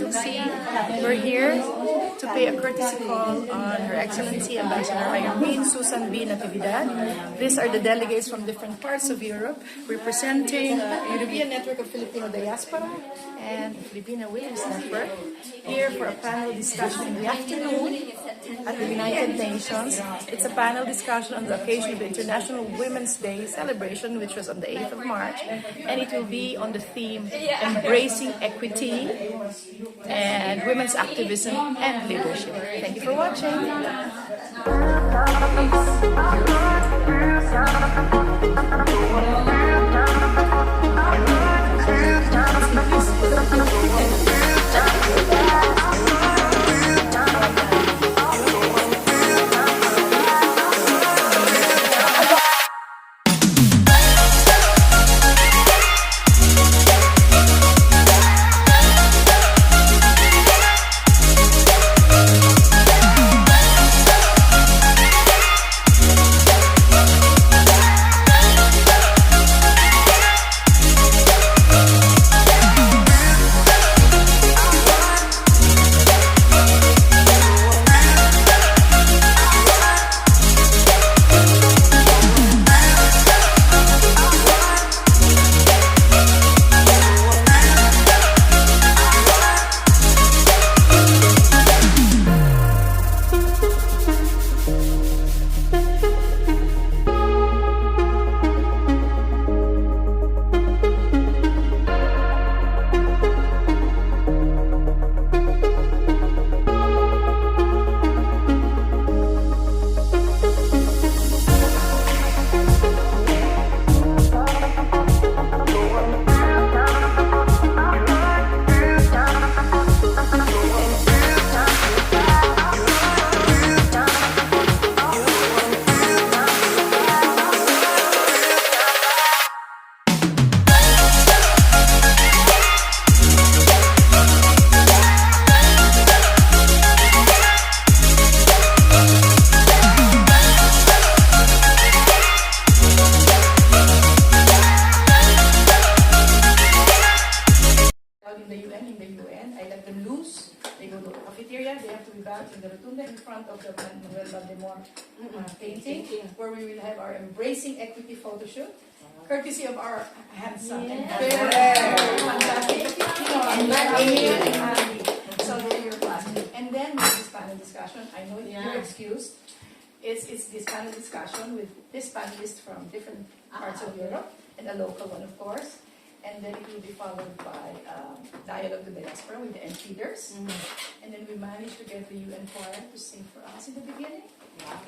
Excellency, we're here to pay a courtesy call on Her Excellency Ambassador Irene Susan B. Natividad. These are the delegates from different parts of Europe representing the European Network of Filipino Diaspora and Filipino Women's Network, here for a panel discussion in the afternoon at the United Nations. It's a panel discussion on the occasion of the International Women's Day celebration, which was on the 8th of March, and it will be on the theme Embracing Equity and Women's Activism and Leadership. Thank you for watching. I let them loose. They go to the cafeteria. They have to be back in the rotunda in front of the Manuel Valdemar painting, where we will have our Embracing Equity photo shoot, courtesy of our handsome and very fantastic so your class. And then we have this panel discussion. I know you're excused. It's this panel discussion with this panelist from different parts of Europe and a local one, of course. And then it will be followed by Dialogue with the Diaspora with the end feeders. And then we managed to get the UN Choir to sing for us in the beginning.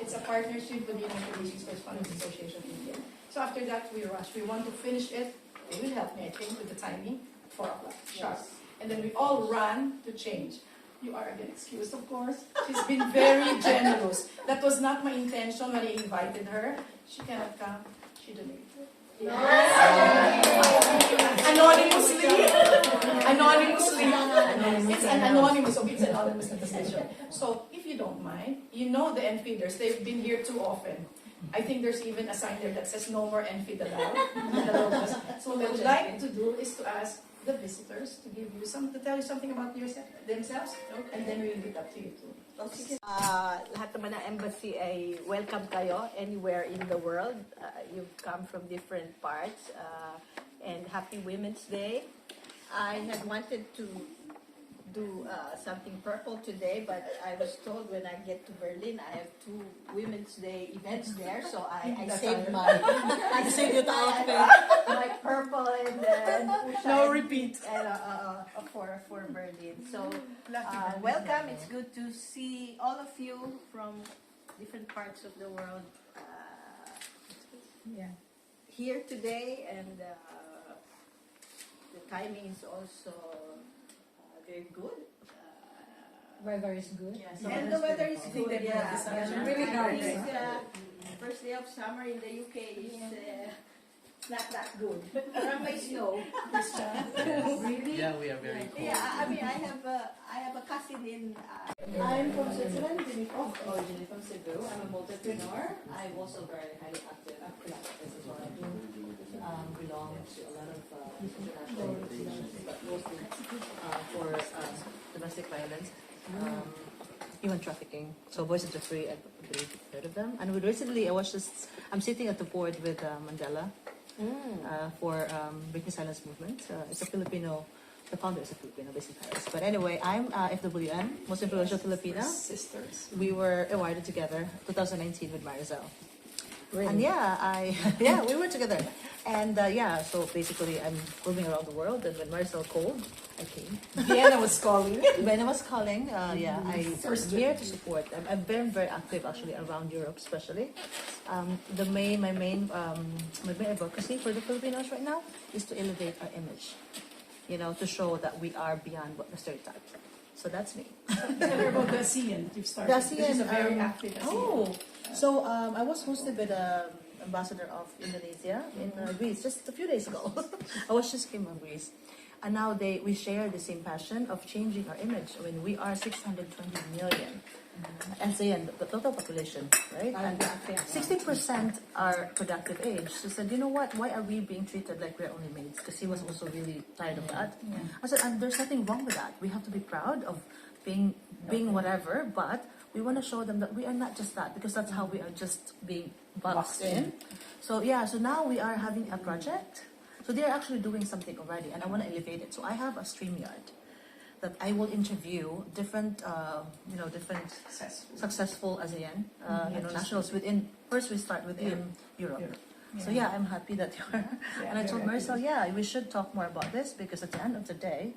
It's a partnership with the United Nations Correspondents Association of India. So after that, we rush. We want to finish it. They will help me, I think, with the timing, 4 o'clock sharp. And then we all run to change. You are again excused, of course. She's been very generous. That was not my intention when I invited her. She cannot come. She donated. Anonymously. It's an anonymous, so it's an anonymous decision. So if you don't mind, you know the end feeders, they've been here too often. I think there's even a sign there that says no more end feed allowed. So what I would like to do is to ask the visitors to give you to tell you something about themselves, and then we will get up to you too. Lahat naman ng embassy ay welcome kayo anywhere in the world. You've come from different parts. And Happy Women's Day. I had wanted to do something purple today, but I was told when I get to Berlin, I have 2 Women's Day events there, so I saved my my purple and no repeat for Berlin. So welcome. It's good to see all of you from different parts of the world here today, and the timing is also very good. Weather is good. Yes, and the weather is good. Really nice. First day of summer in the UK is not that good. From my snow. Really? Yeah, we are very cold. Yeah, I mean, I have a cousin in. I'm from Switzerland, originally from Cebu. I'm a multipreneur. I'm also very highly active. This is what I do. Belong to a lot of international organizations, but mostly for the domestic violence, human trafficking. So Voices of Free, I believe you've heard of them. And recently, I'm sitting at the board with Mandela for Breaking Silence Movement. It's a Filipino, the founder is a Filipino based in Paris. But anyway, I'm FWN, Most Influential Filipina. Sisters. We were awarded together 2019 with Marisol. Really? And we were together. And so basically I'm moving around the world. And when Marisol called, I came. Vienna was calling. When I was calling, I'm here to support. I'm very, very active actually around Europe, especially. My main advocacy for the Filipinos right now is to elevate our image. To show that we are beyond what the stereotype. So that's me. Tell her about the ASEAN that you've started. The ASEAN, which is a very active ASEAN. So I was hosted by the ambassador of Indonesia in Greece just a few days ago. I just came from Greece. And now we share the same passion of changing our image. I mean, we are 620 million. ASEAN, the total population, right? And 60% are productive age. So I said, you know what? Why are we being treated like we're only maids? Because he was also really tired of that. I said, and there's nothing wrong with that. We have to be proud of being whatever, but we want to show them that we are not just that, because that's how we are just being boxed in. So now we are having a project. So they're actually doing something already, and I want to elevate it. So I have a StreamYard that I will interview different successful ASEAN, nationals within. First, we start within Europe. So I'm happy that you are. And I told Marisol, we should talk more about this, because at the end of the day,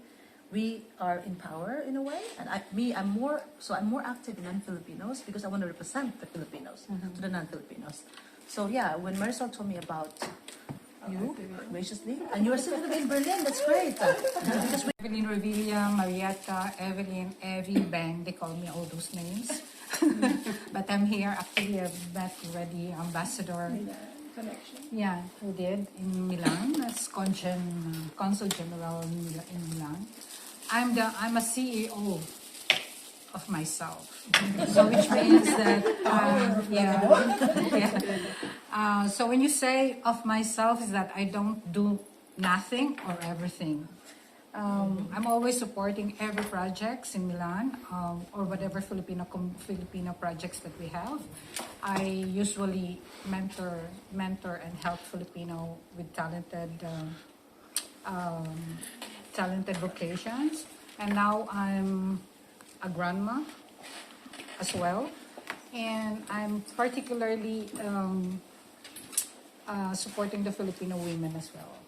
we are in power in a way. And I'm more active in non-Filipinos because I want to represent the Filipinos to the non-Filipinos. So when Marisol told me about you, graciously, and you are still in Berlin, that's great. Because Evelyn Revilla, Marietta, Evelyn, Evie, Bang, they call me all those names. But I'm here, actually I've met already Ambassador. Connection. Yeah, who did in Milan as Consul General in Milan. I'm a CEO of myself. So which means that so when you say of myself, is that I don't do nothing or everything. I'm always supporting every projects in Milan or whatever Filipino projects that we have. I usually mentor and help Filipino with talented vocations. And now I'm a grandma as well, and I'm particularly supporting the Filipino women as well.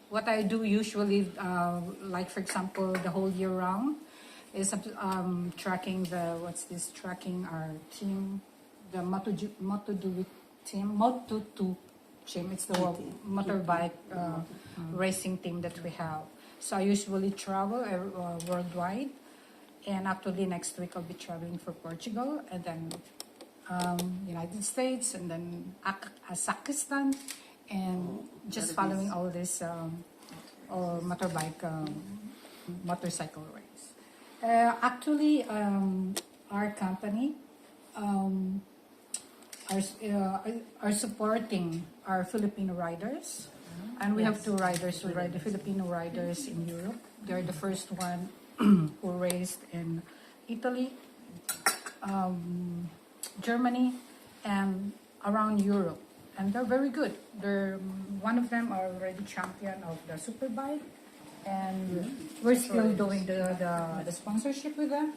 What I do usually, like for example, the whole year round, is tracking our team, the Moto2 team. It's the motorbike racing team that we have. So I usually travel worldwide, and actually next week I'll be traveling for Portugal, and then United States, and then Kazakhstan, and just following all this motorcycle race. Actually, our company are supporting our Filipino riders, and we have 2 riders who ride, the Filipino riders in Europe. They're the first one who raced in Italy, Germany, and around Europe, and they're very good. One of them are already champion of the Superbike, and we're still doing the sponsorship with them.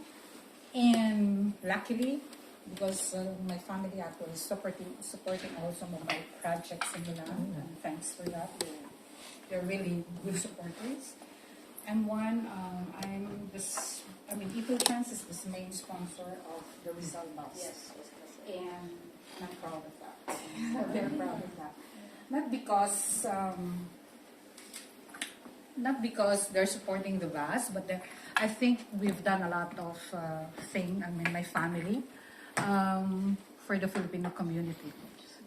And luckily, because my family actually is supporting also my projects in Milan, and thanks for that. They're really good supporters. And Equal Chance is the main sponsor of the Rizal bus. Yes. And I'm proud of that. Very proud of that. Not because they're supporting the bus, but I think we've done a lot of my family, for the Filipino community.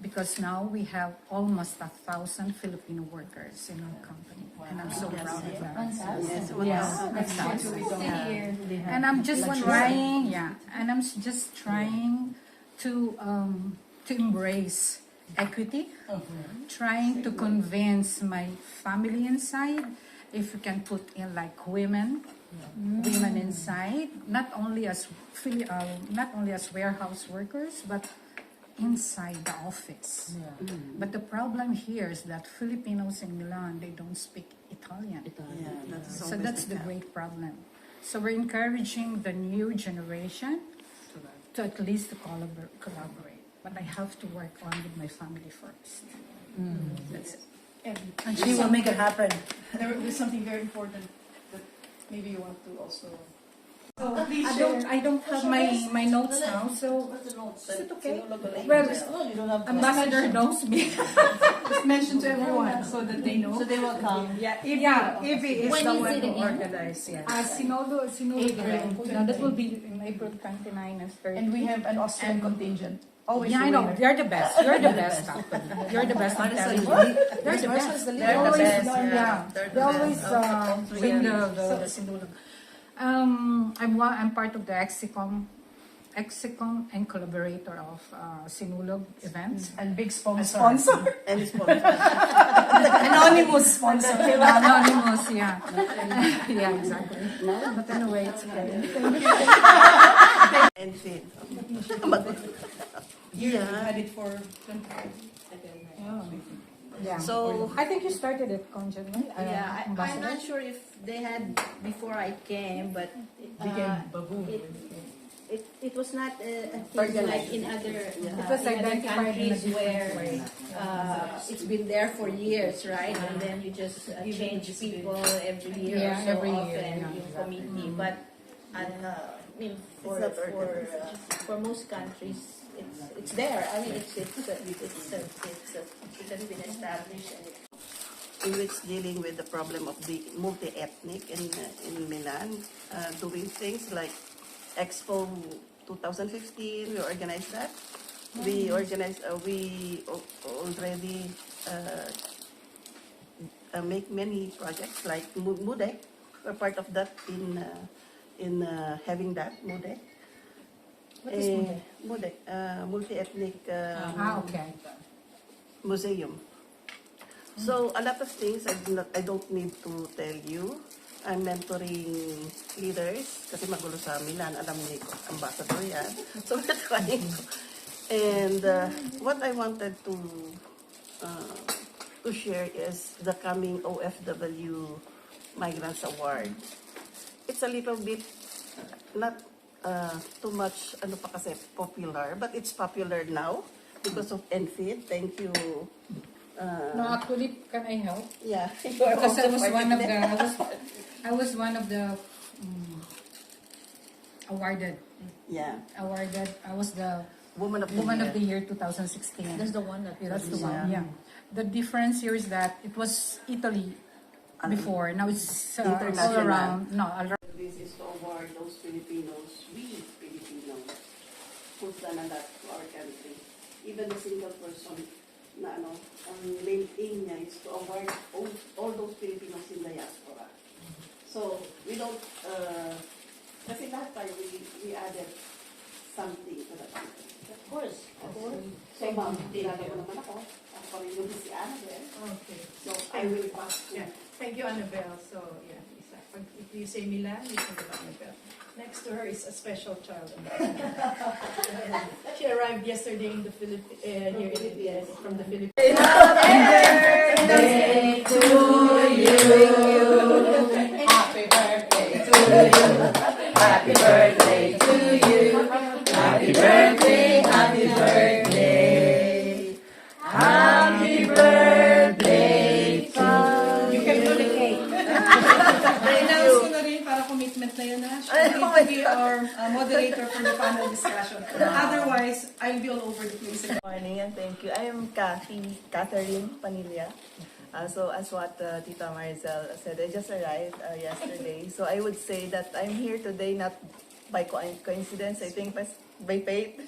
Because now we have almost 1,000 Filipino workers in our company. Wow. And I'm so proud of that. And I'm just trying to embrace equity, trying to convince my family inside, if you can put in like women inside, not only as warehouse workers, but inside the office. But the problem here is that Filipinos in Milan, they don't speak Italian. So that's the great problem. So we're encouraging the new generation to at least collaborate. But I have to work on with my family first. That's it. And She will make it happen. there is something very important that maybe you want to also. So I please don't have my notes now, so What's the notes? Is it okay? Well, no, you don't have to. ambassador knows me. just mention to everyone so that they know. So they will come. Evie is When the is one it who again? organized. Sinodo April. No, that will be in April 29 and 30. And we have an Austrian contingent. Always Yeah, I the know. winner. You're the best. You're the best, actually. You're the best. I'm telling you. They're the best. They're They the always, best, yeah. They're the They always best. win the Sinulog. I'm part of the Exicom and collaborator of Sinulog events. And big sponsor. And it's for Anonymous sponsor. Anonymous, yeah. Yeah, exactly. But anyway, it's okay. and feed. You had it for 20 Yeah. So I think you started it, Conjan, right? I'm not sure if they had before I came, but it was not a thing like in other, was in other identified in a countries different where way. it's been there for years, right? And then you just change people every year Yeah, or so every year, often yeah, in exactly. committee. But I mean, for most countries, it's there. I mean, it has been established and in which dealing with the problem of the multi-ethnic in Milan, doing things like Expo 2015, we organized that. We organized, already make many projects like MUDEC. We're part of that in having that MUDEC. What is MUDEC? MUDEC, multi-ethnic Okay. museum. So a lot of things I don't need to tell you. I'm mentoring leaders kasi magulo sa Milan, alam ni Ambassador yan. So we're trying to. And what I wanted to share is the coming OFW Migrants Award. It's a little bit not too much ano pa kasi popular, but it's popular now because of NFID. Thank you. No, actually, can I help? Yeah, you are Because I also was part one of of that. I was one of the awarded. I was the Woman of the Woman Year. of the Year 2016. that's the one that That's the one. Yeah. The difference here is that it was Italy before. Now it's all International. around. No, all around. This is to award those Filipinos, we Filipinos, who've done a lot to our country. Even the single person na ang main aim niya is to award all those Filipinos in diaspora. So, we don't, kasi lahat tayo, we added something to that. Of course. So, ma'am, kilala mo naman ako. Ako rin yung si Annabelle. Okay. So, I will pass to Yeah. Thank you, Annabelle. So, yeah, Lisa. If you say Milan, you think about Annabelle. Next to her is a special child. She arrived yesterday in the Philippines, from the Philippines. Birthday to you. Happy birthday to you. Happy birthday to you. Happy birthday, happy birthday. Happy birthday to you. You can do the cake. I-announce ko na rin para commitment na yun na. She will be our moderator for the panel discussion. Otherwise, I'll be all over the place. Good morning and thank you. I am Catherine Panilla. So as what Tita Maricel said, I just arrived yesterday. So I would say that I'm here today not by coincidence, I think by fate.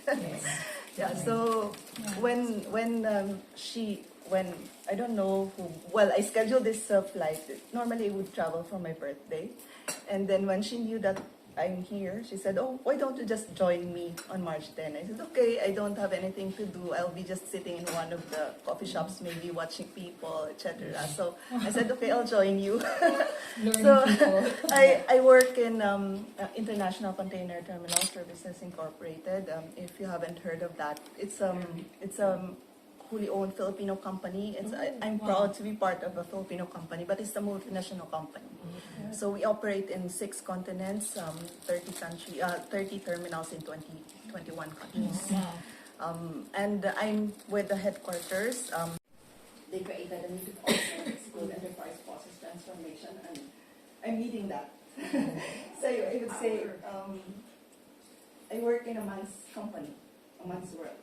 Yeah, so when I don't know who, well, I scheduled this flight. Normally I would travel for my birthday. And then when she knew that I'm here, she said, oh, why don't you just join me on March 10? I said, okay, I don't have anything to do. I'll be just sitting in one of the coffee shops, maybe watching people, etc. So I said, okay, I'll join you. So I work in International Container Terminal Services Incorporated. If you haven't heard of that, it's wholly owned Filipino company. I'm proud to be part of a Filipino company, but it's a multinational company. So we operate in 6 continents, 30 terminals in 21 countries. And I'm with the headquarters. They created a new department called Enterprise Process Transformation, and I'm leading that. So I would say I work in a man's company, a man's world.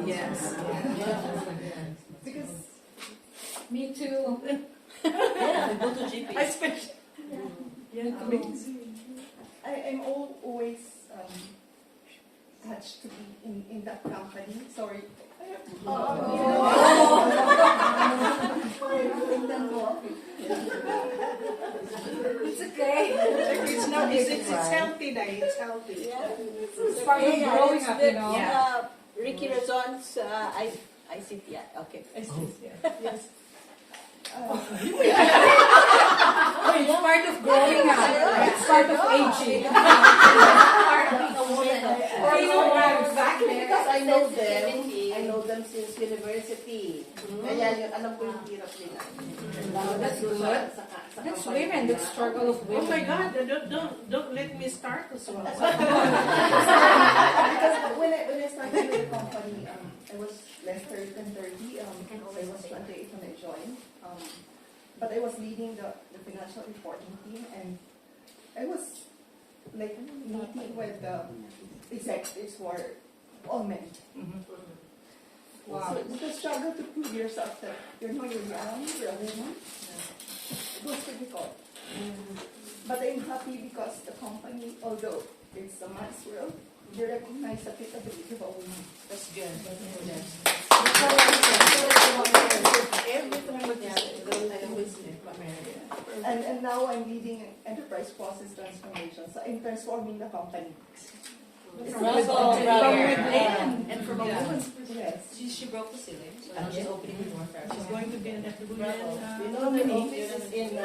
Yes. Because Me too. Yeah, go to GP. I spent. I'm always touched to be in that company. Sorry. It's okay. It's healthy now. It's healthy. It's part of growing up, you know. Yeah. Ricky Razon's, I sit, yeah, okay. Yes. It's part of growing up. It's part of aging. Exactly, because I know them since university. Kaya yun, alam ko yung hirap nila. That's good. That's women. That's struggle of women. Oh my God! Don't let me start as well. Because when I started with the company, I was less than 30. I was 28 when I joined. But I was leading the financial reporting team, and I was like meeting with the executives who are all men. Wow. So it's a struggle to prove yourself that you're young, you're a woman. It was difficult. But I'm happy because the company, although it's a man's world, they recognize the capability of a woman. That's good. And now I'm leading enterprise process transformation. So I'm transforming the company. Bravo. And from a woman's perspective. She broke the ceiling, so now she's opening the door for us. She's going to be an women. You know, their office is in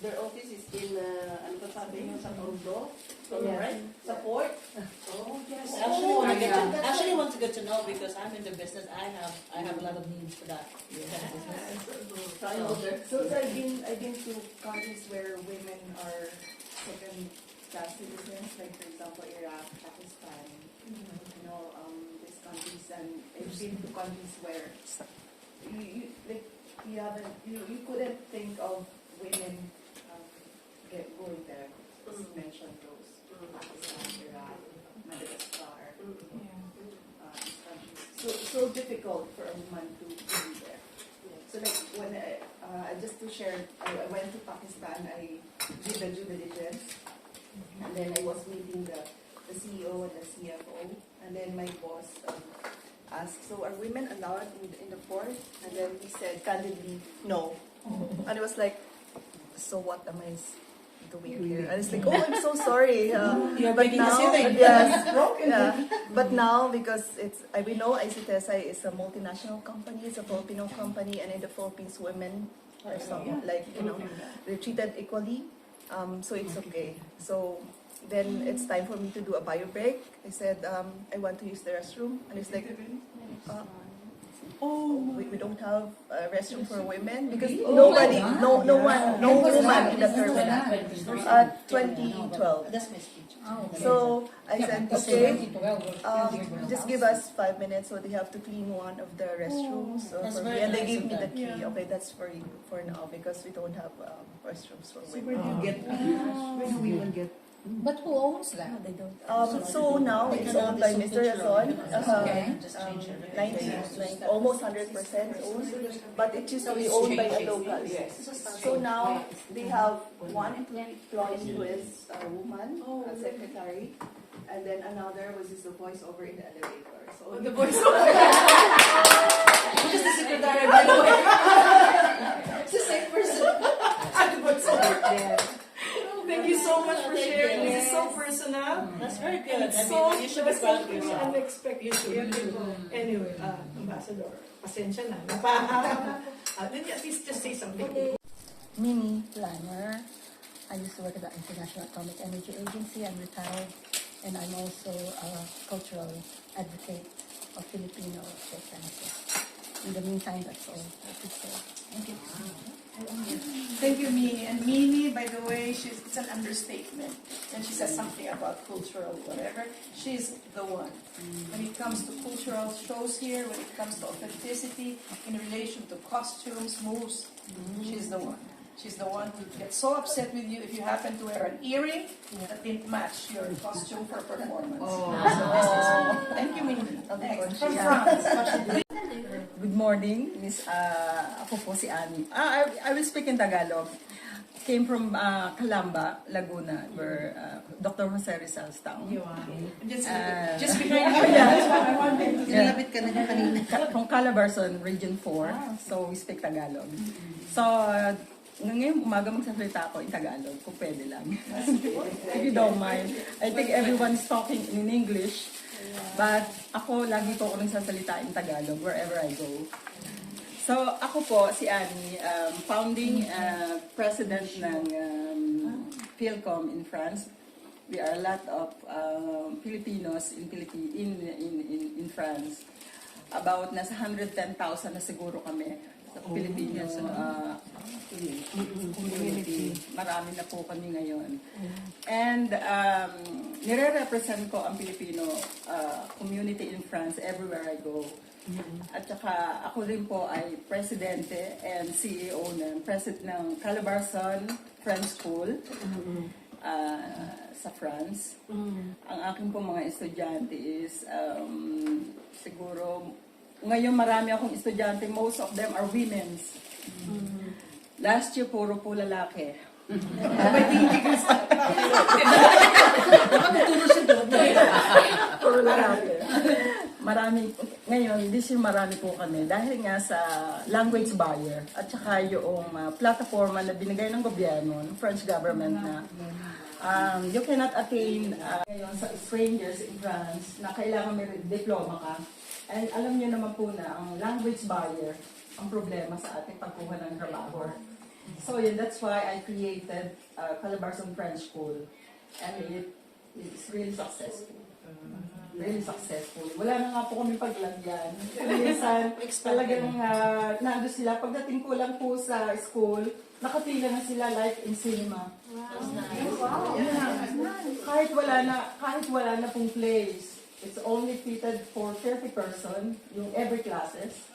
their office is in ano ba sabi mo sa Tondo, right? Support. Oh yes. I actually want to get to know because I'm in the business. I have a lot of needs for that. So I've been to countries where women are second-class citizens, like for example Iraq, Pakistan, you know, these countries, and I've been to countries where you couldn't think of women going there. Just mention those: Pakistan, Iraq, Madagascar. These countries. So difficult for a woman to be there. So like when just to share, I went to Pakistan. I did the due diligence, and then I was meeting the CEO and the CFO, and then my boss asked, "So are women allowed in the port?" And then he said candidly, "No." And it was like, "So what am I doing here?" And it's like, "Oh, I'm so sorry." But now, yes, but now because we know ICTSI is a multinational company, it's a Filipino company, and in the Philippines, women are they're treated equally, so it's okay. So then it's time for me to do a bio break. I said, I want to use the restroom, and it's like, we don't have a restroom for women because no woman in the terminal. 2012. That's my speech. So I said, okay, just give us 5 minutes. So they have to clean one of the restrooms for me, and they give me the key. Okay, that's for you for now because we don't have restrooms for women. Where do you get? Where do women get? But who owns that? They don't. So now it's owned by Mr. Razon. Almost 100% owned, but it used to be owned by a local. Yes. So now they have one employee who is a woman, a secretary, and then another was just the voiceover in the elevator. So the voiceover. Who's the secretary, by the way? It's the same person. And the voiceover. Yes. personal. That's very good. And I so, mean, you should be proud of really yourself. unexpected. Anyway, Ambassador, pasensya na. Let me at least just say something. Mini planner. I used to work at the International Atomic Energy Agency. I'm retired, and I'm also a cultural advocate of Filipino folk-dances. In the meantime, that's all I could say. Thank you. Thank you, Mimi. And Mimi, by the way, it's an understatement. When she says something about cultural whatever, she's the one. When it comes to cultural shows here, when it comes to authenticity, in relation to costumes, moves, she's the one. She's the one who gets so upset with you if you happen to wear an earring that didn't match your costume for performance. Thank you, Mimi. Next, from France. Good morning, Miss. Ako po si Annie. I will speak in Tagalog. Came from Calamba, Laguna, where Dr. Jose Rizal's town. Just behind you. That's what I wanted. Nilapit ka na niya kanina. From Calabarzon, Region 4. So we speak Tagalog. So ngayong umaga magsasalita ako in Tagalog, kung pwede lang. If you don't mind. I think everyone's talking in English. But ako, lagi po ako nagsasalita in Tagalog wherever I go. So, ako po, si Annie, founding president ng Philcom in France. We are a lot of Filipinos in France. About nasa 110,000 na siguro kami sa Filipino community. Marami na po kami ngayon. And nire-represent ko ang Filipino community in France everywhere I go. At saka ako rin po ay presidente and CEO ng Calabarzon French School sa France. Ang aking po mga estudyante is siguro ngayon marami akong estudyante, most of them are women's. Last year puro po lalaki. Puro lalaki. Marami, ngayon, this year marami po kami dahil nga sa language barrier at saka yung plataforma na binigay ng gobyerno, ng French government na you cannot attain ngayon sa strangers in France na kailangan may diploma ka. And alam niyo naman po na ang language barrier ang problema sa ating pagkuha ng trabaho. So yun, that's why I created Calabarzon French School. And it's really successful. Really successful. Wala na nga po kami paglagyan. Minsan, talagang nando sila. Pagdating ko lang po sa school, nakapila na sila like in cinema. Wow. Yeah. Kahit wala na pong place. It's only fitted for 30 person, yung every classes.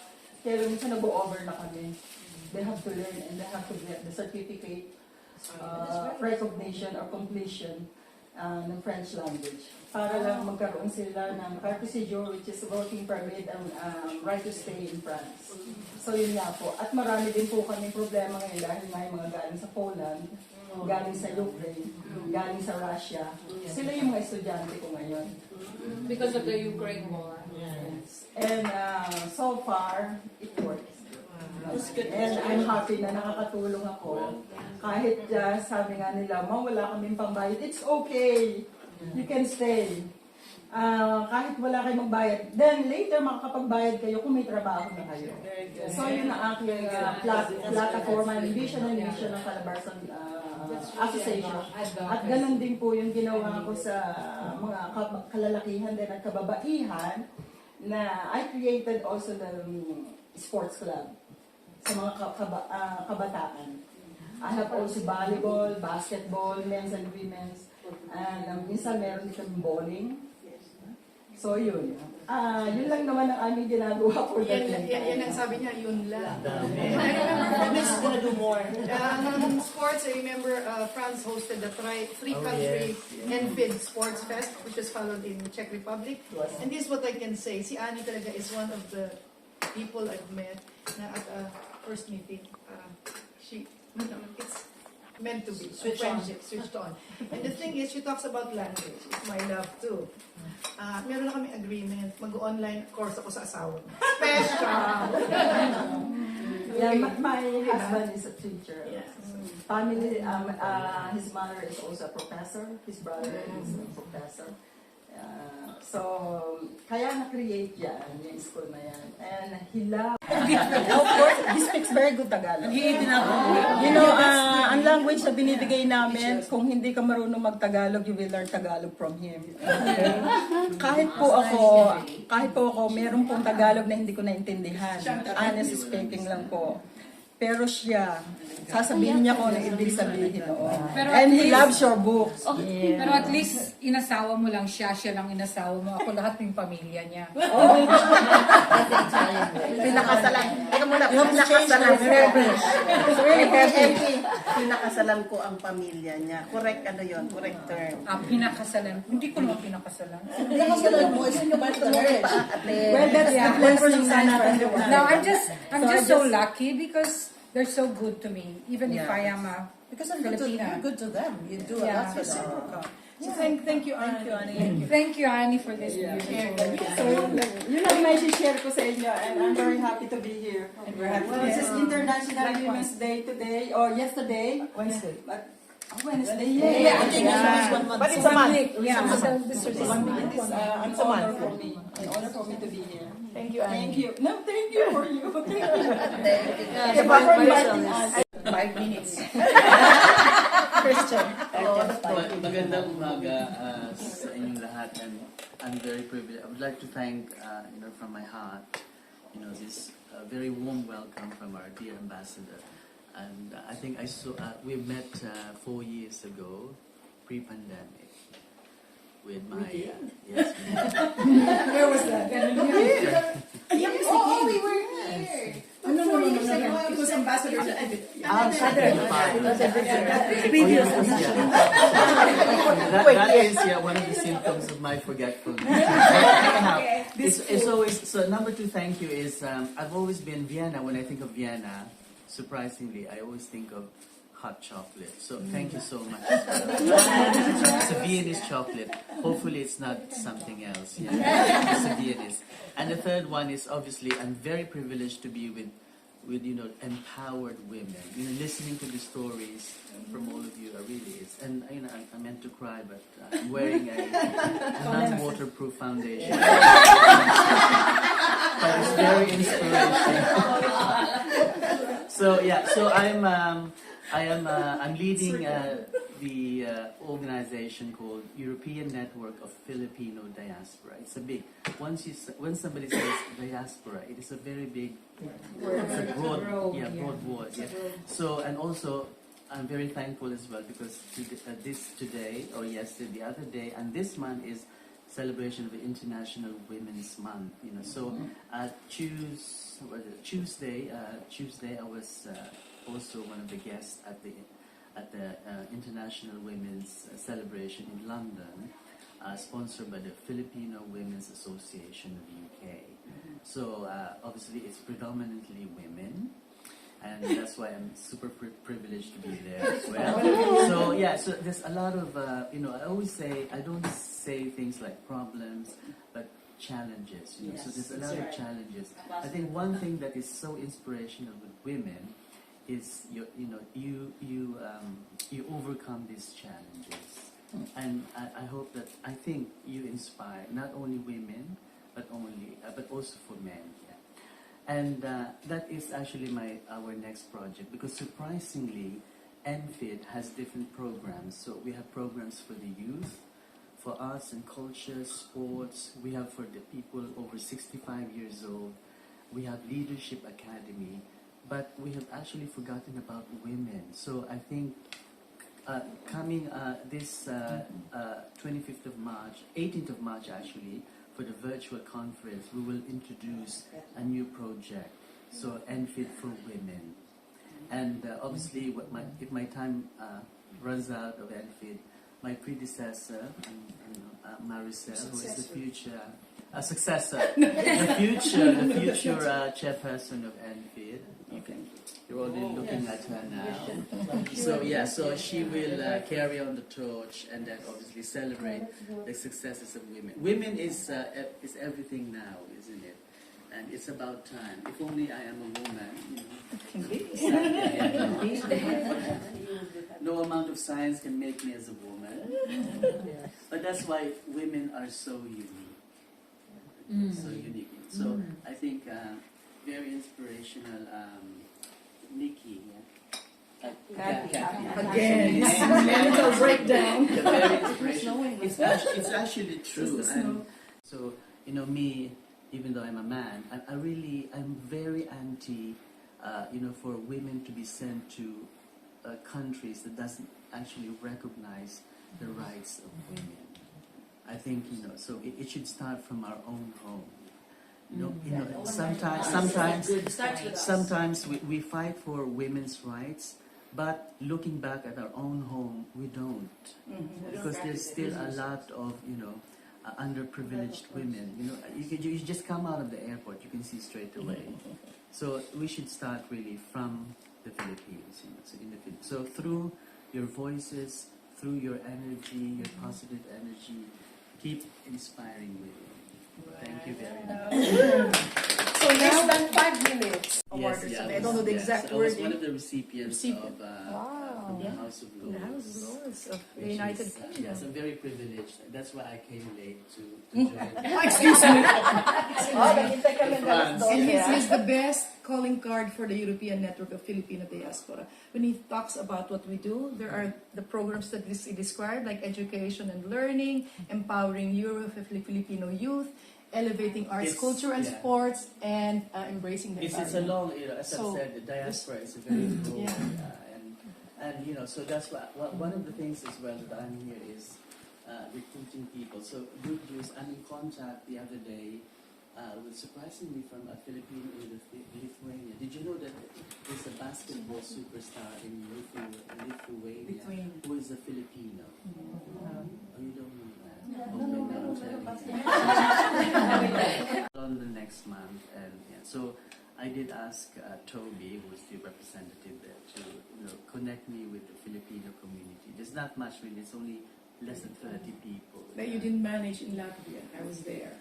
Kaya minsan nag-over na kami. They have to learn and they have to get the certificate, recognition or completion ng French language. Para lang magkaroon sila ng carte séjour, which is working permit and right to stay in France. So yun nga po. At marami din po kami problema ngayon dahil may mga galing sa Poland, galing sa Ukraine, galing sa Russia. Sila yung mga estudyante ko ngayon. Because of the Ukraine war. Yes. And so far, it works. And I'm happy na nakakatulong ako. Kahit sabi nga nila, wala kaming pambayad, it's okay. You can stay. Kahit wala kayong magbayad. Then later makakapagbayad kayo kung may trabaho na kayo. So yun ang aking plataforma, vision and mission ng Calabarzon Association. At ganun din po yung ginawa ko sa mga kalalakihan din at kababaihan na I created also the sports club sa mga kabataan. I have also volleyball, basketball, men's and women's. And minsan meron din kami bowling. So yun. Yun lang naman ang aming ginagawa for that. Yan ang sabi niya, yun lang. I remember Miss is gonna do more. Sports, I remember France hosted the three-country NFID Sports Fest, which was followed in Czech Republic. And this is what I can say. Si Annie talaga is one of the people I've met na at a first meeting. It's meant to be. Friendship, switched on. And the thing is, she talks about language. It's my love too. Meron na kami agreement. Mag-online course ako sa asawa. Special! Yeah, my husband is a teacher. Yes. family, his mother is also a professor, his brother is a professor. So, kaya na-create yan, yung school na yan. And he loves, of course, he speaks very good Tagalog. You know, ang language na binibigay namin, kung hindi ka marunong mag-Tagalog, you will learn Tagalog from him. Okay? Kahit po ako, meron pong Tagalog na hindi ko naintindihan. Honest speaking lang po. Pero siya, sasabihin niya kung ano ibig sabihin noon. And he loves your books. Pero at least, inasawa mo lang siya lang inasawa mo. Ako lahat ng pamilya niya. Pinakasalan. Teka muna, You have to change the verbiage. Pinakasalan ko ang pamilya niya. Correct correct term. Pinakasalan. Hindi ko naman pinakasalan. Pinakasalan mo is yung marriage. Well, that's the blessing na natin. No, I'm just so lucky because they're so good to me. Even if I am a Because you're good to them. You do a Yeah. lot for them. So thank you, Annie. Thank you, Annie, for this beautiful. So, yun ang may share ko sa inyo, and I'm very happy to be here. And we're happy. This is International Women's Day today, or yesterday. Wednesday. But, Wednesday, yeah. But it's a month. Yeah, It's an honor for me. An honor for me to be here. Thank you, Annie. Thank you. No, thank you for you. Thank you. Yeah, For inviting us. 5 minutes. Christian. Magandang umaga sa inyong lahat, and I'm very privileged. I would like to thank, from my heart, this very warm welcome from our dear ambassador. And I think we met 4 years ago, pre-pandemic, with my yes. Where was that? Oh, we were here. No. Because ambassador. That is one of the symptoms of my forgetfulness. It's always so. Number 2, thank you. Is I've always been Vienna. When I think of Vienna, surprisingly, I always think of hot chocolate. So thank you so much. It's a Viennese chocolate. Hopefully it's not something else. Yeah. It's a Viennese. And the third one is obviously I'm very privileged to be with empowered women. Listening to the stories from all of you, I really is. And I meant to cry, but I'm wearing a non-waterproof foundation. But it's very inspirational. So I'm leading the organization called European Network of Filipino Diaspora. It's a big. When somebody says diaspora, it is a very big. It's a broad word. Yeah. So, and also I'm very thankful as well because today or yesterday, the other day, and this month is celebration of the International Women's Month. So Tuesday, I was also one of the guests at the International Women's Celebration in London, sponsored by the Filipino Women's Association of UK. So obviously it's predominantly women, and that's why I'm super privileged to be there as well. So there's a lot of I always say, I don't say things like problems, but challenges. So there's a lot of challenges. I think one thing that is so inspirational with women is you overcome these challenges, and I hope that I think you inspire not only women but also for men. Yeah. And that is actually our next project, because surprisingly NFID has different programs. So we have programs for the youth, for arts and culture, sports. We have for the people over 65 years old. We have Leadership Academy. But we have actually forgotten about women. So I think coming this 25th of March, 18th of March actually, for the virtual conference, we will introduce a new project. So NFID for Women. And obviously, if my time runs out of NFID, my predecessor, Maricel, who is the future successor, the future chairperson of NFID. You're already looking at her now. So she will carry on the torch and then obviously celebrate the successes of women. Women is everything now, isn't it? and it's about time. If only I am a woman. No amount of science can make me as a woman. But that's why women are so unique. So unique. So I think very inspirational. Nikki. Again, mental breakdown. Very inspirational. It's actually true. And so me, even though I'm a man, I'm very anti, for women to be sent to countries that doesn't actually recognize the rights of women. I think so it should start from our own home. Sometimes we fight for women's rights, but looking back at our own home, we don't, because there's still a lot of underprivileged women. You just come out of the airport, you can see straight away. So we should start really from the Philippines. So through your voices, through your energy, your positive energy, keep inspiring women. Thank you very much. So less than 5 minutes award or Yes, something. I don't know the exact I was wording. one of the recipients of the House of Lords. Of the United Kingdom. Yes, I'm very privileged. That's why I came late to join. Excuse me. France. And he's the best calling card for the European Network of Filipino Diaspora. When he talks about what we do, there are the programs that he described, like education and learning, empowering Filipino youth, elevating arts, culture, and sports, and embracing the It's a environment. long, as I've said, the diaspora is a very broad, and so that's why one of the things as well that I'm here is recruiting people. So good news, I'm in contact the other day with surprisingly from a Filipino in Lithuania. Did you know that there's a basketball superstar in Lithuania who is a Filipino? Oh, you don't know that? Okay, now I'm telling you. On the next month, and so I did ask Toby, who's the representative there, to connect me with the Filipino community. There's not much really; it's only less than 30 people. That you didn't manage in Latvia. I was there.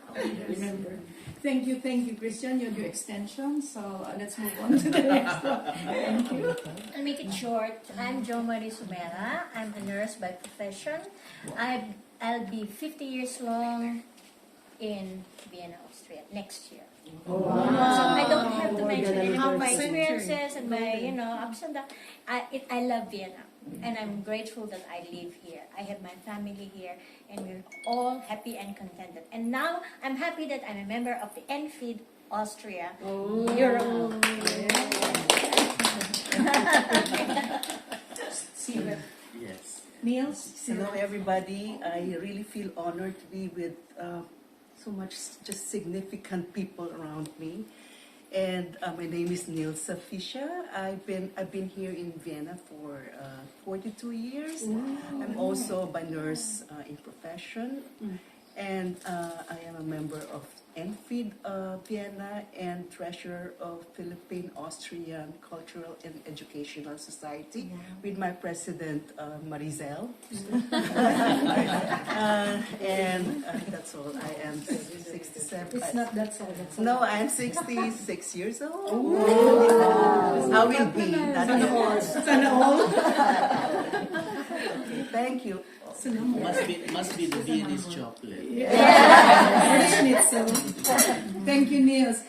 Oh, yes. Remember. Thank you, Christian. You had your extension. So let's move on to the next one. Thank you. I'll make it short. I'm Jo Marie Sumera. I'm a nurse by profession. I'll be 50 years long in Vienna, Austria next year. Oh, wow. So I don't have to mention any of my experiences and my, ups and downs. I love Vienna, and I'm grateful that I live here. I have my family here, and we're all happy and contented. And now I'm happy that I'm a member of the NFID Austria Europe. See you. Yes. Niels? Hello, everybody. I really feel honored to be with so much just significant people around me. And my name is Nilsa Fischer. I've been here in Vienna for 42 years. I'm also a nurse in profession, and I am a member of NFID Vienna and treasurer of Philippine Austrian Cultural and Educational Society with my president Marizel. And that's all. I am 67. It's not that's all. That's all. No, I am 66 years old. I will be. That's all. Okay, thank you. Must be the Viennese chocolate. Schnitzel. Thank you, Niels.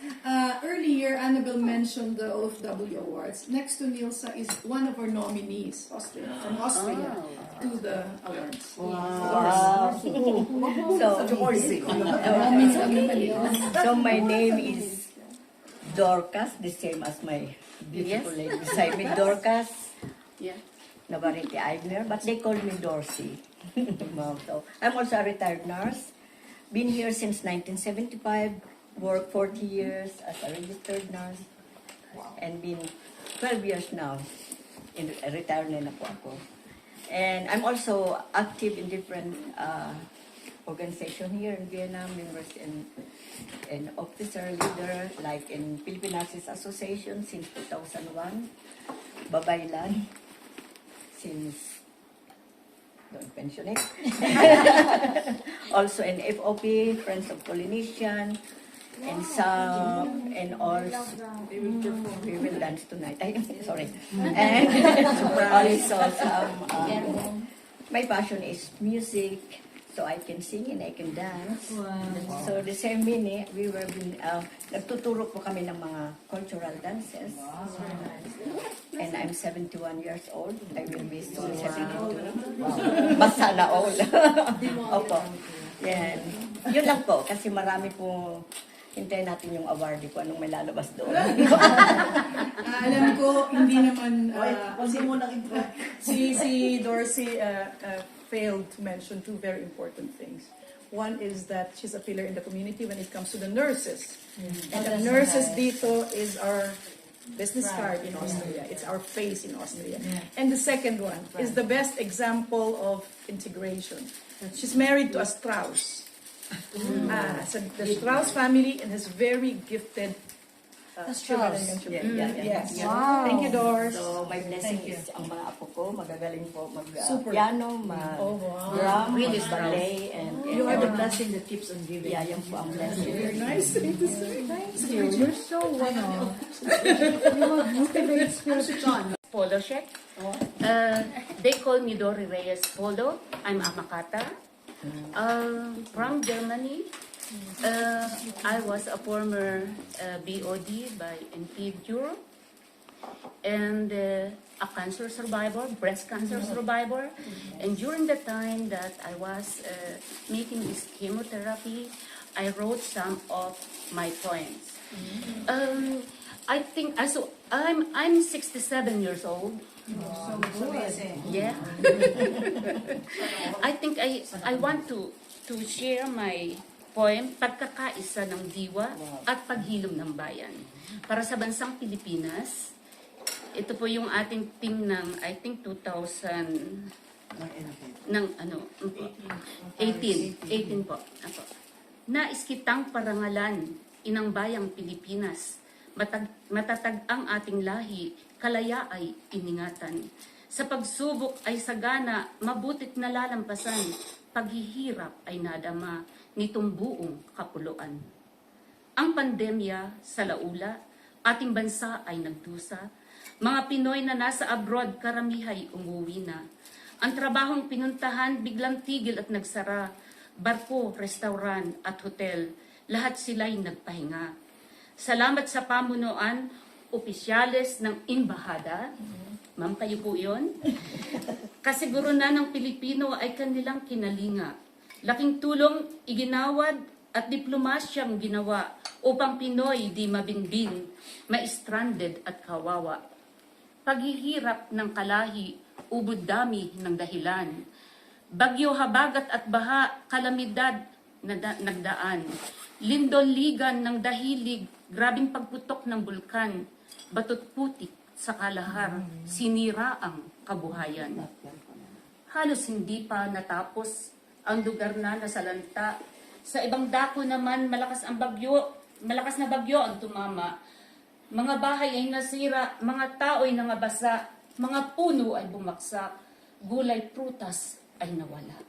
Earlier, Annabelle mentioned the OFW Awards. Next to Nilsa is one of our nominees, from Austria, to the awards. Wow. So my name is Dorcas, the same as my beautiful lady beside me, Dorcas Navarrete Aigner, but they call me Dorsey. So I'm also a retired nurse. Been here since 1975, worked 40 years as a registered nurse, and been 12 years now in retired na po ako. And I'm also active in different organizations here in Vienna, members and officer leader, like in Philippine Nurses Association since 2001, Babaylan since, don't mention it. Also in FOP, Friends of Polynesian, and some, and also we will dance tonight. Ay, sorry. And also some, my passion is music, so I can sing and I can dance. So the same minute, we were nagtuturo po kami ng mga cultural dances. And I'm 71 years old. I will be soon 72. Basta na all. Opo. Yan. Yun lang po, kasi marami po, hintayin natin yung award ko, anong may lalabas doon. Alam ko, hindi naman, Si Dorsey failed to mention two very important things. One is that she's a pillar in the community when it comes to the nurses. And the nurses dito is our business card in Austria. It's our face in Austria. And the second one is the best example of integration. She's married to a Strauss. So the Strauss family and has very gifted children and children. Yes. Wow. Thank you, Doris. So, my blessing is ang mga apo ko, magagaling po mag-piano, mag-drum, Really mag-ballet, and You are the blessing that keeps on giving. yeah, yan po ang blessing. Very nice. Thank you. You're so you motivate spirit. Polo check. They call me Dori Reyes Polo. I'm a Makata. From Germany. I was a former BOD by NP Europe and a cancer survivor, breast cancer survivor. And during the time that I was making this chemotherapy, I wrote some of my poems. I think I'm 67 years old. Yeah. I think I want to share my poem, Pagkakaisa ng Diwa at Paghilom ng Bayan. Para sa bansang Pilipinas, ito po yung ating team ng, I think, 2000, ng 18 po. Ako. Nais kitang parangalan, inang bayang Pilipinas, matatag ang ating lahi, kalaya ay iningatan. Sa pagsubok ay sagana, mabutit na lalampasan, paghihirap ay nadama, nitong buong kapuluan. Ang pandemya sa laula, ating bansa ay nagdusa. Mga Pinoy na nasa abroad, karamihay umuwi na. Ang trabahong pinuntahan, biglang tigil at nagsara. Barko, restauran at hotel, lahat sila'y nagpahinga. Salamat sa pamunuan, opisyales ng Embahada. Ma'am, kayo po yun? Kasiguro na ng Pilipino ay kanilang kinalinga. Laking tulong iginawad at diplomasyang ginawa upang Pinoy di mabinbin, ma-stranded at kawawa. Paghihirap ng kalahi, ubod dami ng dahilan. Bagyo, habagat at baha, kalamidad na nagdaan. Lindol-ligan ng dahilig, grabing pagputok ng bulkan. Batot putik sa kalahar, sinira ang kabuhayan. Halos hindi pa natapos ang lugar na nasalanta. Sa ibang dako naman, malakas na bagyo ang tumama. Mga bahay ay nasira, mga tao ay nangabasa, mga puno ay bumaksak, gulay, prutas ay nawala.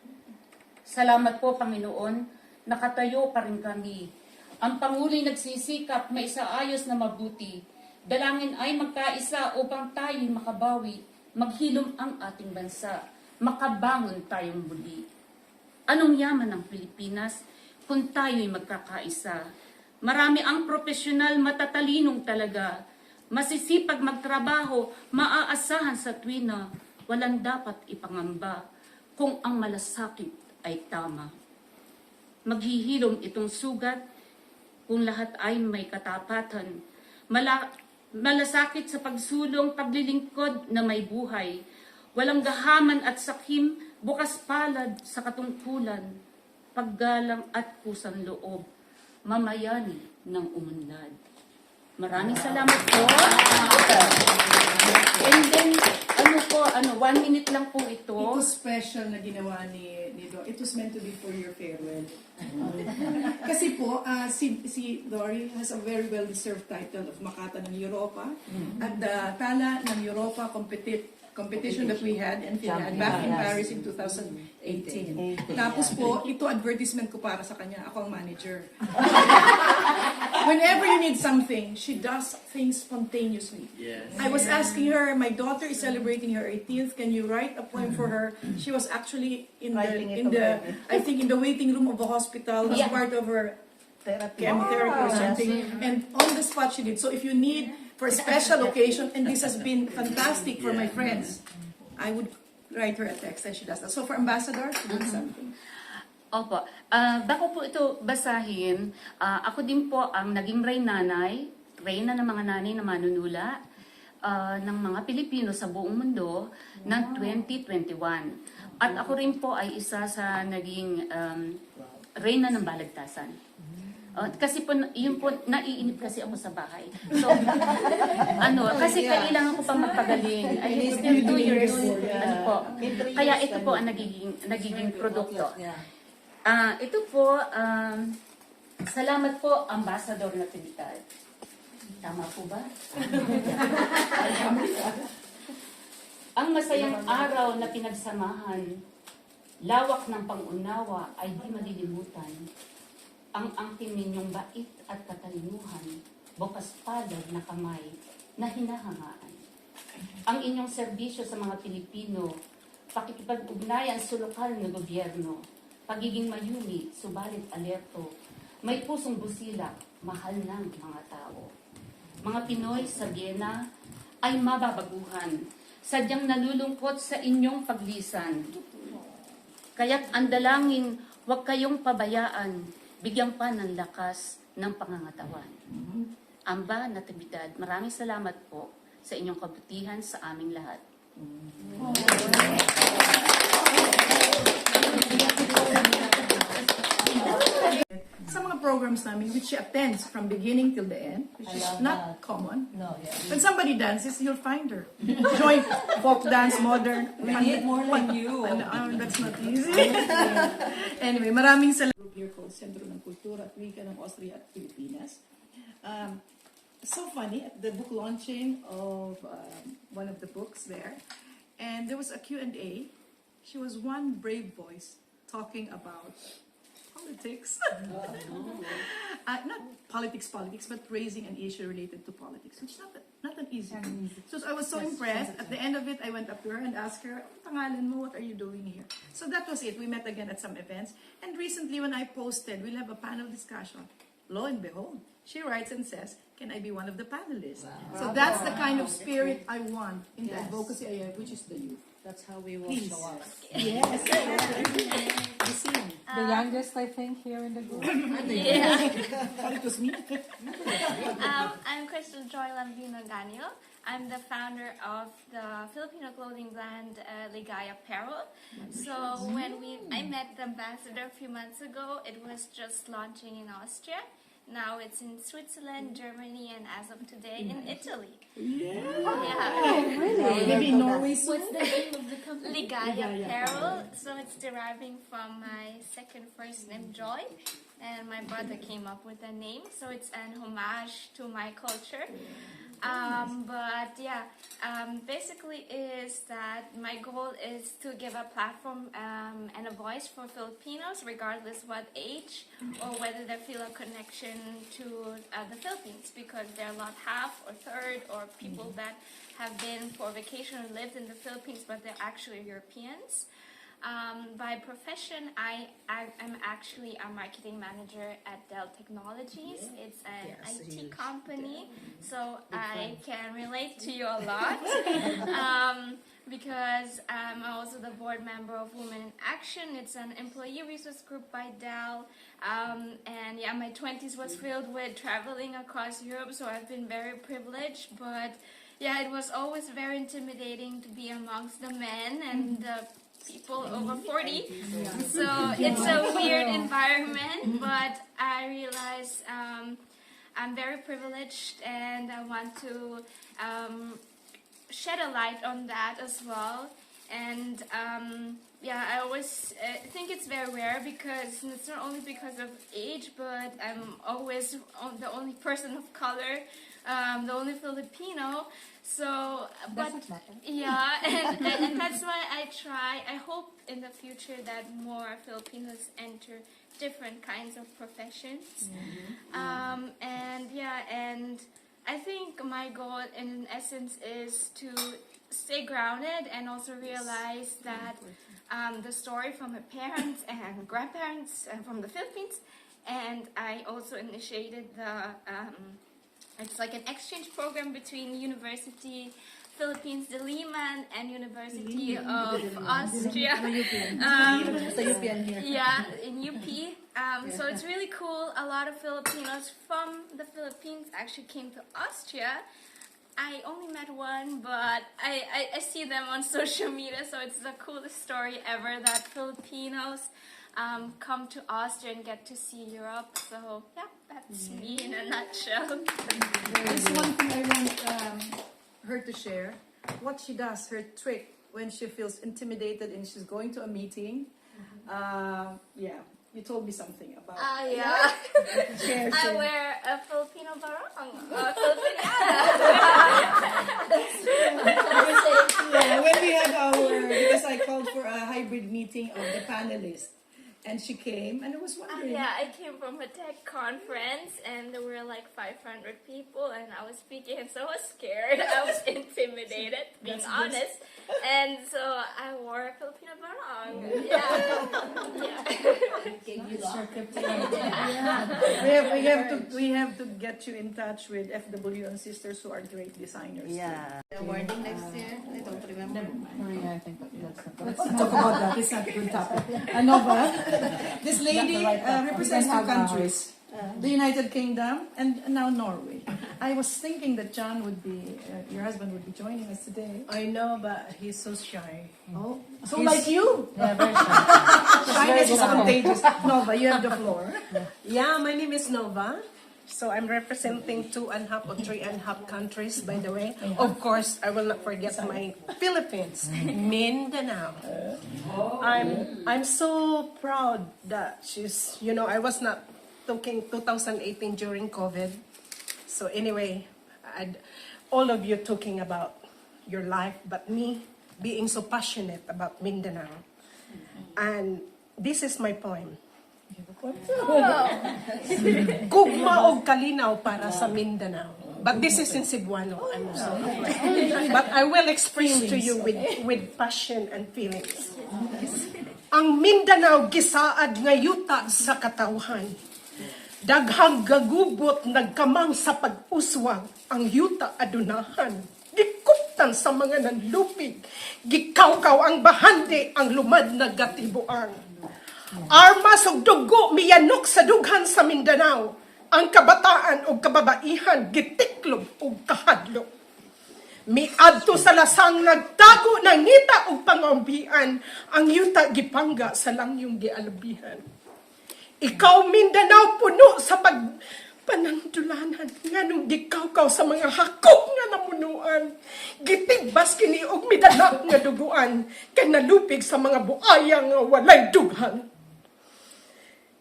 Salamat po, Panginoon, nakatayo pa rin kami. Ang Pangulo'y nagsisikap, maisaayos na mabuti. Dalangin ay magkaisa upang tayo'y makabawi, maghilom ang ating bansa, makabangon tayong muli. Anong yaman ng Pilipinas kung tayo'y magkakaisa? Marami ang profesional, matatalinong talaga. Masisipag magtrabaho, maaasahan sa tuwina. Walang dapat ipangamba kung ang malasakit ay tama. Maghihilom itong sugat kung lahat ay may katapatan. Malasakit sa pagsulong, paglilingkod na may buhay. Walang gahaman at sakim, bukas palad sa katungkulan, paggalang at kusang loob, mamayani ng umunlad. Maraming salamat po. And then, 1 minute lang po ito. Ito special na ginawa ni Do. It was meant to be for your farewell. Kasi po, si Dory has a very well-deserved title of Makata ng Europa. At the Tala ng Europa competition that we had and had back in Paris in 2018. Tapos po, ito advertisement ko para sa kanya. Ako ang manager. Whenever you need something, she does things spontaneously. Yes. I was asking her, my daughter is celebrating her 18th. Can you write a poem for her? She was actually I think in the waiting room of a hospital as part of her chemotherapy or something. And on the spot she did. So if you need for a special occasion, and this has been fantastic for my friends, I would write her a text and she does that. So for Ambassador, she did something. Opo. Bago po ito basahin, ako din po ang naging reyna ng mga nanay na manunula ng mga Pilipino sa buong mundo ng 2021. At ako rin po ay isa sa naging reyna ng balagtasan. Kasi po, yun po, naiinip kasi ako sa bahay. So, kasi kailangan ko pang magpagaling. I still 2 years. Kaya ito po ang nagiging produkto. Ito po, salamat po, Ambassador Natividad. Tama po ba? Ang masayang araw na pinagsamahan, lawak ng pangunawa ay di malilimutan. Ang angkin ninyong bait at katalinuhan, bukas palad na kamay na hinahangaan. Ang inyong serbisyo sa mga Pilipino, pakikipag-ugnayan sa lokal na gobyerno, pagiging mayuni, subalit alerto, may pusong busilak, mahal ng mga tao. Mga Pinoy sa Vienna ay mababaguhan, sadyang nalulungkot sa inyong paglisan. Kaya't ang dalangin, huwag kayong pabayaan, bigyan pa ng lakas ng pangangatawan. Amba Natividad, maraming salamat po sa inyong kabutihan sa aming lahat. Sa mga programs namin, which she attends from beginning till the end, which is not common. No, yeah. When somebody dances, you'll find her. Join folk dance, modern. We need more like you. That's not easy. Anyway, maraming salamat. Group here called Sentro ng Kultura at Wika ng Austria at Pilipinas. So funny, at the book launching of one of the books there, and there was a Q&A. She was one brave voice talking about politics. Not politics, but raising an issue related to politics, which is not an easy thing. So I was so impressed. At the end of it, I went up to her and asked her, "Ang pangalan mo, what are you doing here?" So that was it. We met again at some events. And recently when I posted, we'll have a panel discussion. Lo and behold, she writes and says, "Can I be one of the panelists?" Wow. So that's the kind of spirit I want in the advocacy I have, which is the youth. That's how we will Please. show up. Yes. The youngest, I think, here in the group. Yeah. It was me. I'm Crystal Joy Lambino Ganyo. I'm the founder of the Filipino clothing brand Ligaya Apparel. So when I met the ambassador a few months ago, it was just launching in Austria. Now it's in Switzerland, Germany, and as of today in Italy. Yeah. Really? Maybe Norway soon. What's the name of the company? Ligaya Apparel. So it's deriving from my second first name, Joy. And my brother came up with the name. So it's an homage to my culture. Basically is that my goal is to give a platform and a voice for Filipinos, regardless what age or whether they feel a connection to the Philippines, because they're a lot half or third or people that have been for vacation or lived in the Philippines, but they're actually Europeans. By profession, I'm actually a marketing manager at Dell Technologies. It's an IT company, so I can relate to you a lot because I'm also the board member of Women in Action. It's an employee resource group by Dell, and yeah, my 20s was filled with traveling across Europe, so I've been very privileged, but yeah, it was always very intimidating to be amongst the men and the people over 40, so it's a weird environment, but I realize I'm very privileged and I want to shed a light on that as well. And I always think it's very rare because it's not only because of age, but I'm always the only person of color the only Filipino. So, but Doesn't matter. yeah, and that's why I hope in the future that more Filipinos enter different kinds of professions. And yeah, and I think my goal in essence is to stay grounded and also realize that the story from my parents and grandparents from the Philippines, and I also initiated the it's like an exchange program between University Philippines Diliman and University of Austria. Yeah, in UP. So it's really cool. A lot of Filipinos from the Philippines actually came to Austria. I only met one, but I see them on social media, so it's the coolest story ever that Filipinos come to Austria and get to see Europe. So yeah, that's me in a nutshell. There's one thing I want her to share. What she does, her trick, when she feels intimidated and she's going to a meeting. Yeah, you told me something about. Yeah. Share, I share. wear a Filipino barong. Yeah, when we had because I called for a hybrid meeting of the panelists, and she came, and I was wondering. Yeah, I came from a tech conference, and there were like 500 people, and I was speaking, and so I was scared. I was intimidated, being honest. And so I wore a Filipino barong. We have to get you in touch with FW and sisters who are great designers. Yeah. Awarding next year? I don't remember. Yeah, I think let's not talk about that. It's not a good topic. Nova, This lady represents two countries, the United Kingdom and now Norway. I was thinking that John would be, your husband would be joining us today. I know, but he's so shy. Oh, so like you? Yeah, very shy. Shyness is contagious. Nova, you have the floor. Yeah, my name is Nova. So I'm representing 2.5 or 3.5 countries, by the way. Of course, I will not forget my Philippines, Mindanao. I'm so proud that she's, I was not talking 2018 during COVID. So anyway, all of you talking about your life, but me being so passionate about Mindanao. And this is my poem. Gugma og kalinaw para sa Mindanao. But this is in Cebuano. I'm sorry. But I will express to you with passion and feelings. Ang Mindanao gisaad nga yuta sa katawhan. Daghang gagubot nagkamang sa pag-uswag ang yuta adunahan. Gikuptan sa mga nanlupig. Gikawkaw ang bahandi ang lumad na gatibuan. Armas ug dugo miyanok sa dughan sa Mindanao. Ang kabataan ug kababaihan gitiklob ug kahadlok. Miadto sa lasang nagtago ng ngita ug pangombian. Ang yuta gipangga sa langyong gialabihan. Ikaw Mindanao puno sa panandulanan nganong gikawkaw sa mga hakop nga namunuan. Gitibas kini og midanak nga duguan kay nalupig sa mga buaya nga walay dughan.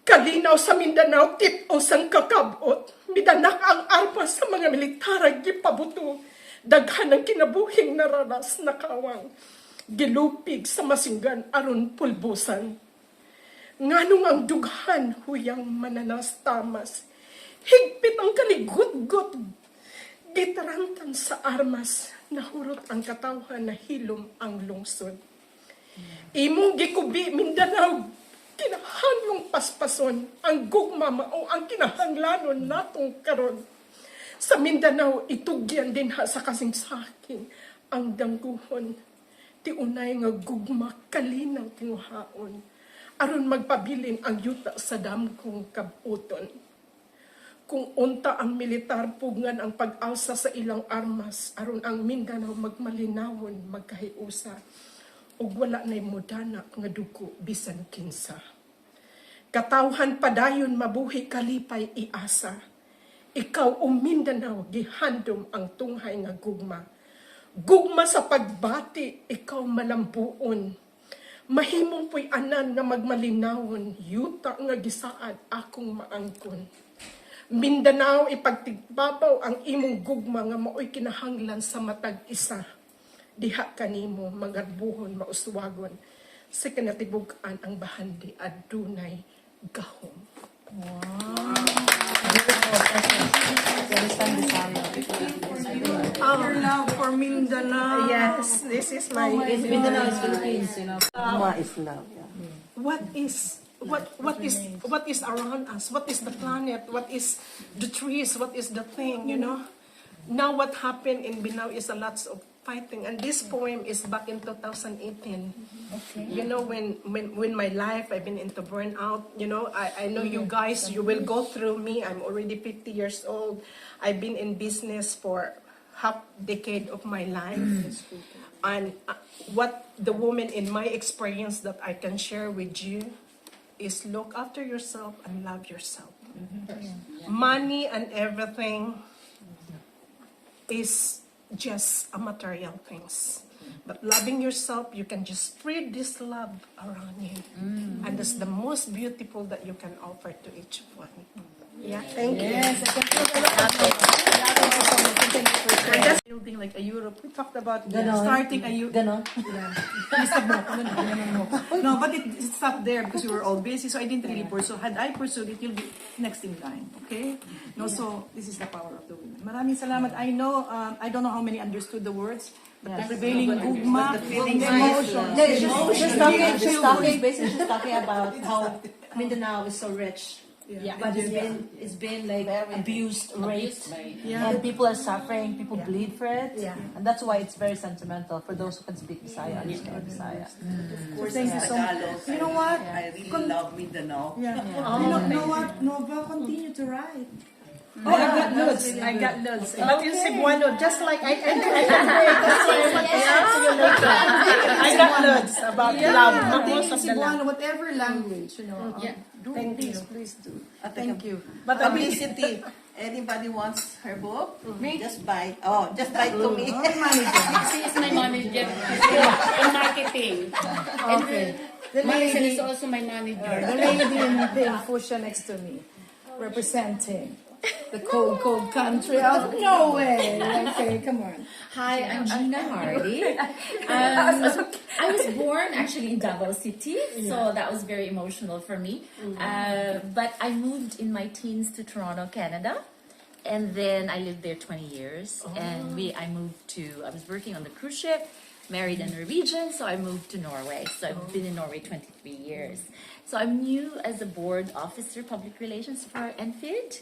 Kalinaw sa Mindanao, tip-o sang kakabot. Midanak ang arpas sa mga militarang gipabuto. Daghan ang kinabuhing nararas na kawang. Gilupig sa masinggan aron pulbusan. Nganong ang dughan huyang mananas tamas. Higpit ang kaligutgot. Gitarantan sa armas. Nahurot ang katawhan na hilom ang lungsod. Imong gikubi Mindanao. Kinahanglong paspason ang gugma mao ang kinahanglanon natong karon. Sa Mindanao itugyan din ha sa kasingsaking ang dangguhon. Tiunay nga gugma kalinaw tinguhaon. Aron magpabilin ang yuta sa damkong kabuton. Kung unta ang militar pugngan ang pag-alsa sa ilang armas aron ang Mindanao magmalinawon magkahiusa. ug wala nay modana nga duko bisan kinsa. Katawhan padayon mabuhi kalipay iasa. Ikaw o Mindanao gihandom ang tunghay nga gugma. Gugma sa pagbati ikaw malambuon. Mahimong puy anan nga magmalinawon yuta nga gisaad akong maangkon. Mindanao ipagtigbabaw ang imong gugma nga maoy kinahanglan sa matag isa. Diha kanimo magarbuhon mauswagon sa kinatibuk-an ang bahandi adunay gahom. Your love for Mindanao. Yes, this is my Mindanao is Philippines, you know. Ma is love. what is around us? What is the planet? What is the trees? What is the thing? You know. Now what happened in Binao is a lot of fighting, and this poem is back in 2018. Okay. You know, when my life I've been into burnout. You know, I know you guys. You will go through me. I'm already 50 years old. I've been in business for half decade of my life. And what the woman in my experience that I can share with you is look after yourself and love yourself. Money and everything is just a material things. But loving yourself, you can just spread this love around you. And that's the most beautiful that you can offer to each one. Yeah, thank you. Yes, I can feel the And that's Building like a Europe. We talked about Ganon. starting a Europe. Ganon. No, but it stopped there because we were all busy, so I didn't really pursue. Had I pursued it, you'll be next in line, okay? No, so this is the power of the women. Maraming salamat. I know, I don't know how many understood the words, but the prevailing gugma, the emotion. Basically she's talking about how Mindanao is so rich. Yeah. But it's been like abused, raped, and people are suffering. People bleed for it, and that's why it's very sentimental for those who can speak Bisaya, understand Bisaya. Of course, Thank you so much. Tagalog. You know what? I really love Mindanao. Yeah. You know what? Nova, continue to write. Oh, I got nudes. I got nudes. But in Cebuano, just like I got nudes about love. Most of the love. Whatever language, you know. Thank you. Please do. Thank you. But publicity. Anybody wants her book? Just buy. Oh, just buy to me. She is my manager in marketing. Okay. And Maricel is also my manager. The lady in pink fuchsia next to me, representing the cold, cold country of Norway. Okay, come on. Hi, I'm Gina Hardy. I was born actually in Davao City, so that was very emotional for me. But I moved in my teens to Toronto, Canada, and then I lived there 20 years. And I was working on the cruise ship, married a Norwegian, so I moved to Norway. So I've been in Norway 23 years. So I'm new as a board officer, public relations for NFID,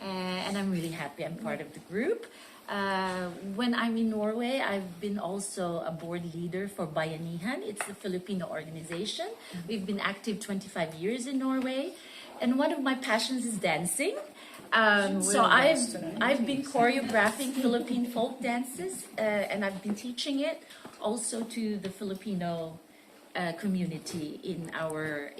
and I'm really happy I'm part of the group. When I'm in Norway, I've been also a board leader for Bayanihan. It's a Filipino organization. We've been active 25 years in Norway, and one of my passions is dancing. So I've been choreographing Philippine folk dances, and I've been teaching it also to the Filipino community in our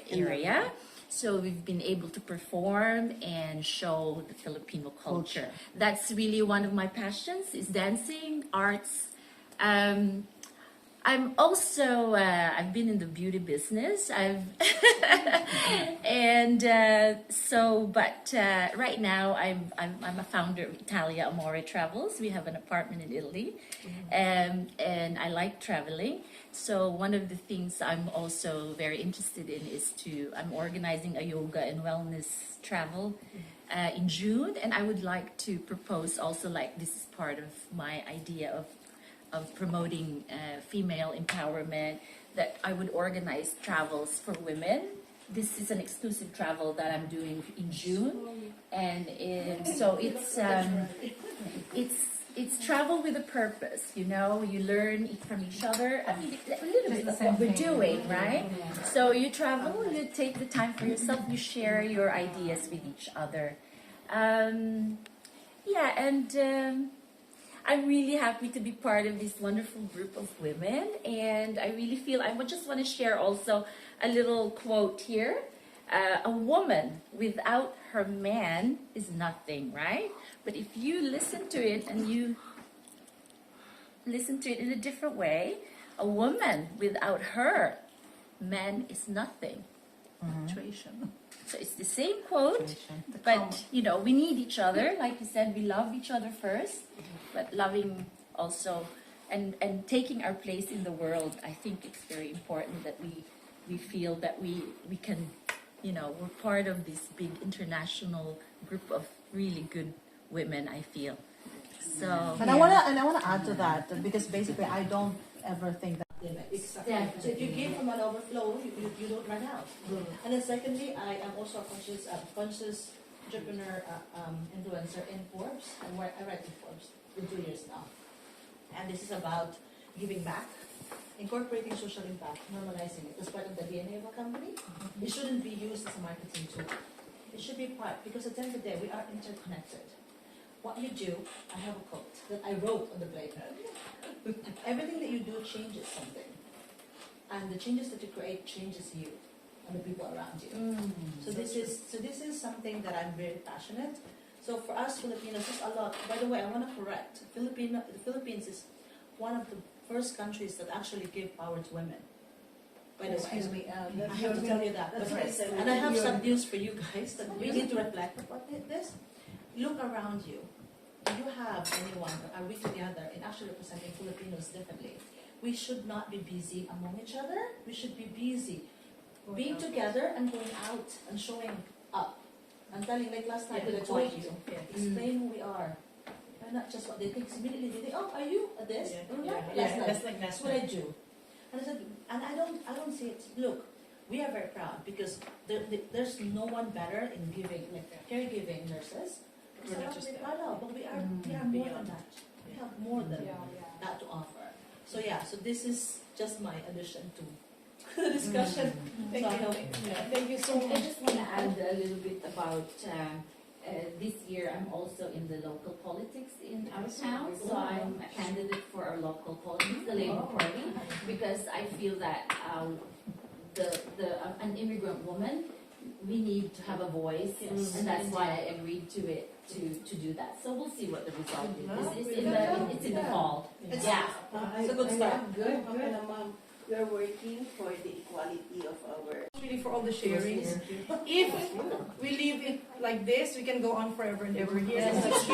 area. So we've been able to perform and show the Filipino culture. That's really one of my passions, is dancing, arts. I'm also I've been in the beauty business. Right now I'm a founder of Italia Amore Travels. We have an apartment in Italy, and I like traveling. So one of the things I'm also very interested in is I'm organizing a yoga and wellness travel in June, and I would like to propose also, like, this is part of my idea of promoting female empowerment, that I would organize travels for women. This is an exclusive travel that I'm doing in June, and so it's travel with a purpose. You know, you learn from each other. I mean, a little bit of what we're doing, right? So you travel, you take the time for yourself, you share your ideas with each other. I'm really happy to be part of this wonderful group of women, and I really feel I just want to share also a little quote here. A woman without her man is nothing, right? But if you listen to it and you listen to it in a different way, a woman without her man is nothing. Punctuation. So it's the same quote, but you know, we need each other. Like you said, we love each other first, but loving also and taking our place in the world. I think it's very important that we feel that we can, you know, we're part of this big international group of really good women, I feel. So And I wanna add to that because basically I don't ever think that Exactly. So if you give from an overflow, you don't run out. And then secondly, I am also a conscious entrepreneur influencer in Forbes. I write in Forbes for 2 years now. And this is about giving back, incorporating social impact, normalizing it as part of the DNA of a company. It shouldn't be used as a marketing tool. It should be part, because at the end of the day, we are interconnected. What you do, I have a quote that I wrote on the blade. Everything that you do changes something. And the changes that you create changes you and the people around you. So this is something that I'm very passionate. So for us Filipinos, there's a lot. By the way, I want to correct. The Philippines is one of the first countries that actually give power to women. By the Excuse way, me, I have to tell you that. that's right. And I have some news for you guys that we need to reflect upon this. Look around you. Do you have anyone, or are we together in actually representing Filipinos differently? We should not be busy among each other. We should be busy being together and going out and showing up. I'm telling, like last time, I told you, explain who we are. And not just what they think. Immediately they think, oh, are you at this? That's what I do. And I said, and I don't say it. Look, we are very proud because there's no one better in giving, like caregiving nurses. We're not just but we are more than that. We have more than that to offer. So so this is just my addition to the discussion. Thank you so I much. just want to add a little bit about this year. I'm also in the local politics in our town, so I'm a candidate for our local politics, the Labour Party, because I feel that an immigrant woman, we need to have a voice, and that's why I agreed to it to do that. So we'll see what the result is. It's in the fall. It's a good start. Good. We are working for the equality of our. Really for all the sharings. If we leave it like this, we can go on forever and ever. Yes, it's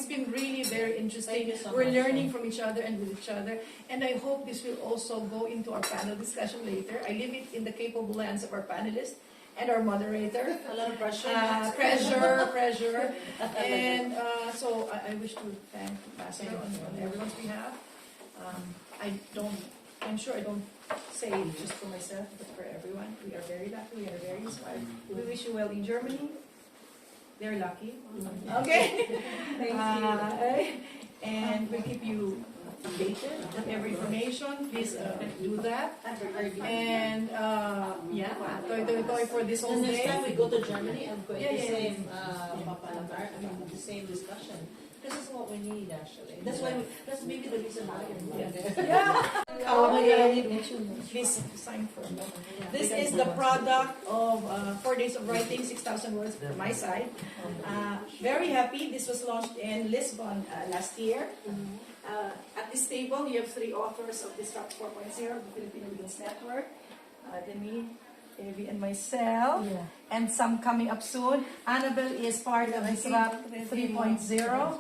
been really very interesting. We're learning from each other and with each other, and I hope this will also go into our panel discussion later. I leave it in the capable hands of our panelists and our moderator. A lot of pressure. Pressure. And so I wish to thank Ambassador on everyone's behalf. I'm sure I don't say it just for myself, but for everyone. We are very lucky. We are very inspired. We wish you well in Germany. They're lucky. Okay. Thank you. And we'll keep you updated with every information. Please do that. And toy for this whole The next day. time we go to Germany and go the same discussion. This is what we need actually. That's maybe the reason why we're there. Oh my God, please sign for me. This is the product of 4 days of writing, 6,000 words from my side. Very happy. This was launched in Lisbon last year. At this table, you have 3 authors of Disrupt 4.0, the Filipino Leaders Network. Demi, Evie, and myself. And some coming up soon. Annabelle is part of Disrupt 3.0.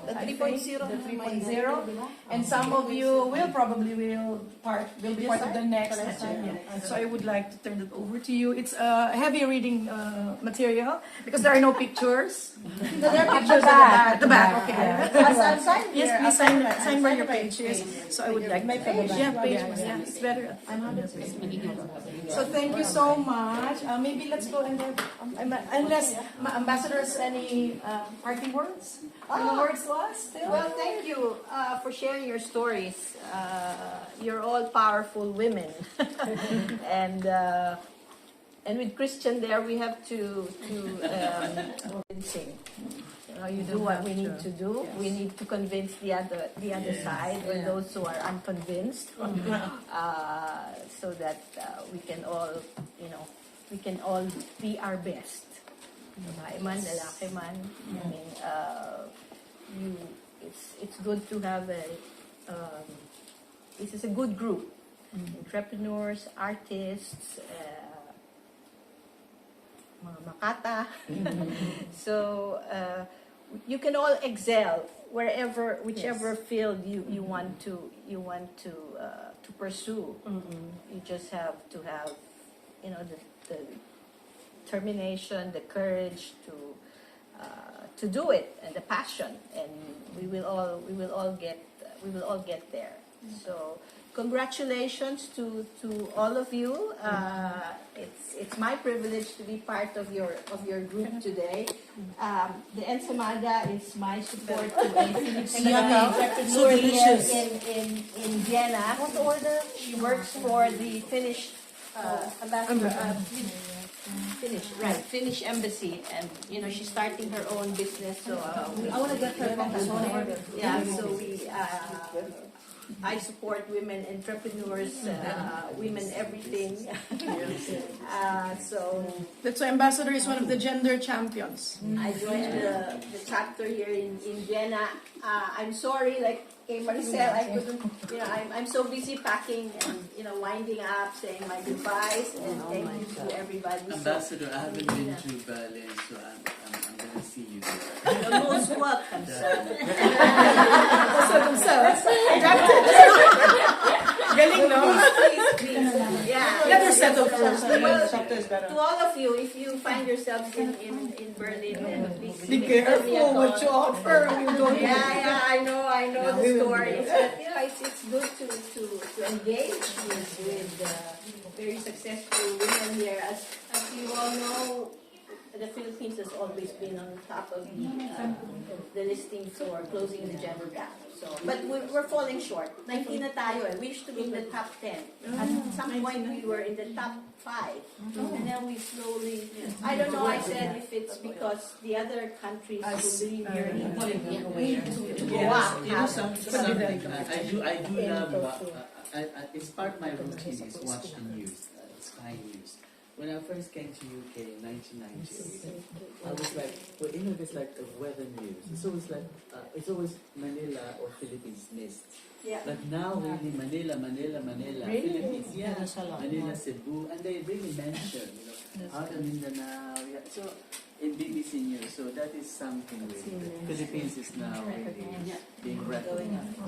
The 3.0. And some of you will probably be part of the next. So I would like to turn it over to you. It's a heavy reading material because there are no pictures. There are pictures at the back. Okay. Yes, please sign where your page is. So I would like my page. Yeah, it's better. So thank you so much. Maybe let's go and then, unless Ambassador has any parting words? Words to us? Well, thank you for sharing your stories. You're all powerful women, and with Christian there, we have to sing. You do what we need to do. We need to convince the other side, or those who are unconvinced, so that we can all be our best. Babae man, lalaki man. I mean, it's good to have this is a good group. Entrepreneurs, artists, mga makata. So you can all excel whichever field you want to pursue. You just have to have, you know, the determination, the courage to do it, and the passion, and we will all get there. So congratulations to all of you. It's my privilege to be part of your group today. The Ensamada is my support to a Filipino entrepreneur here in Vienna. She works for the Finnish Finnish embassy, and you know she's starting her own business. So I want to get her yeah, so I support women entrepreneurs, women everything. So That's why Ambassador is one of the gender champions. I joined the chapter here in Vienna. I'm sorry, like Maricel, I couldn't, you know, I'm so busy packing and, you know, winding up, saying my goodbyes, and thank you to everybody. Ambassador, I haven't been to Berlin, so I'm going to see you there. You're most welcome, sir. Galing, no? Yeah. Another set of rules. To all of you, if you find yourselves in Berlin, then please be careful what you offer. Yeah, I know the stories. But you know, it's good to engage with very successful women here. As you all know, the Philippines has always been on top of the listing for closing the gender gap. So, but we're falling short. 19 na tayo eh. We used to be in the top 10. At some point, we were in the top 5. And then we slowly, I don't know, I said if it's because the other countries believe you're equally to go up. I do love, it's part of my routine is watch the news, Sky News. When I first came to UK in 1998, I was like, well, you know, it's like the weather news. It's always like, it's always Manila or Philippines missed. Yeah. But now really Manila, Really? Philippines, yeah, Manila, Cebu, and they really mention, you know, out in Mindanao, yeah. So in BBC News, so that is something really. The Philippines is now really being recognized.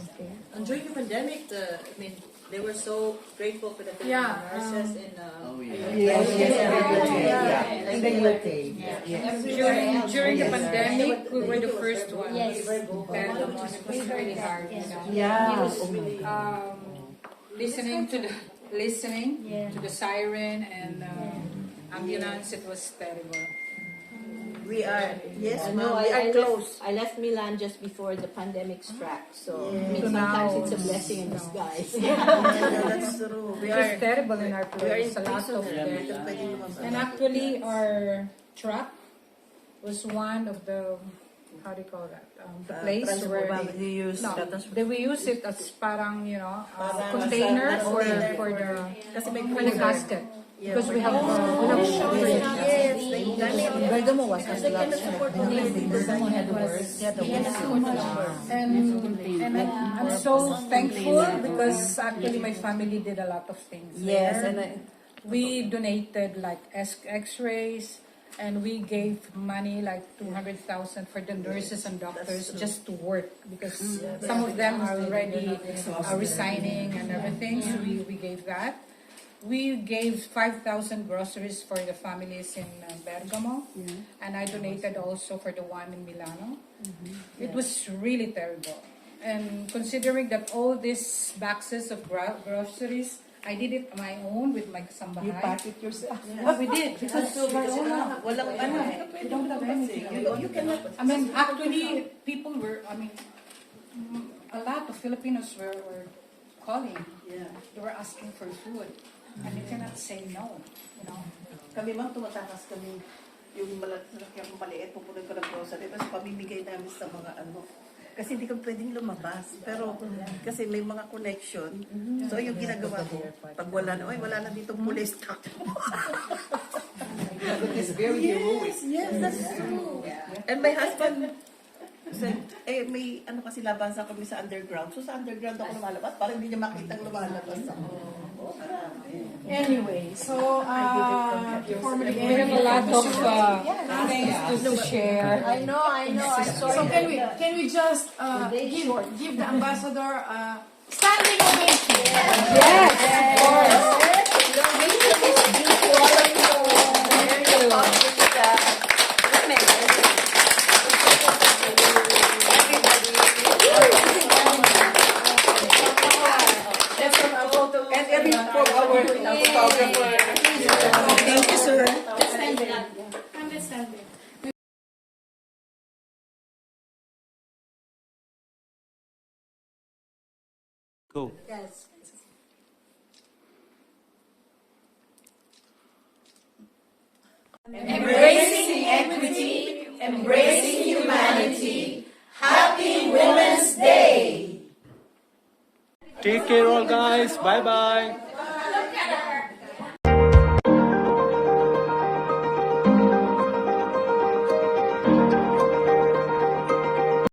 And during the pandemic, I mean, they were so grateful for the Filipino nurses in in the UK. During the pandemic, we were the first ones. Yes. Bergamo, it was really hard. Yeah. Listening to the siren and ambulance, it was terrible. We are, yes, I ma'am, know, we are close. I left Milan just before the pandemic struck, so I mean, So sometimes now- it's a blessing in disguise. That's true. It was terrible in our place. A lot of Yeah, death. And actually, our truck was one of the, how do you call that? The place where we use we use it as parang, you know, Parang container as a- for Kasi may the casket. Because we have Yes, Bergamo was they cannot support the Bergamo had the worst. and I'm so thankful because actually my family did a lot of things. Yes, there. and We donated like X-rays, and we gave money like 200,000 for the nurses and doctors just to work because some of them are already resigning and everything. So we gave that. We gave 5,000 groceries for the families in Bergamo, and I donated also for the one in Milano. It was really terrible. And considering that all these boxes of groceries, I did it on my own with my kasambahay. you pack it yourself. Yeah, we did. Because Walang ano. we don't have anything. I mean, actually, people were, a lot of Filipinos were calling. Yeah. They were asking for food. And you cannot say no, you know. Kami ma'am, tumatakas kami yung yung maliit, pupunin ko ng grocery, tapos pamimigay namin sa mga ano. Kasi hindi kami pwedeng lumabas. Pero kasi may mga connection. So yung ginagawa ko, pag wala na dito police stock. It's very heroic. Yes, that's true. And my husband said, may ano kasi labansa kami sa underground. So sa underground ako lumalabas, parang hindi niya makita lumalabas ako. Anyway, so formally We have a lot of things to share. I know. I saw So it. can we just give the ambassador a standing ovation? Yes, of course. And every from our photographer. Thank you, sir. Let's stand there. Come, let's stand there. Go. Yes. Embracing equity, embracing humanity. Happy Women's Day! Take care all guys. Bye bye.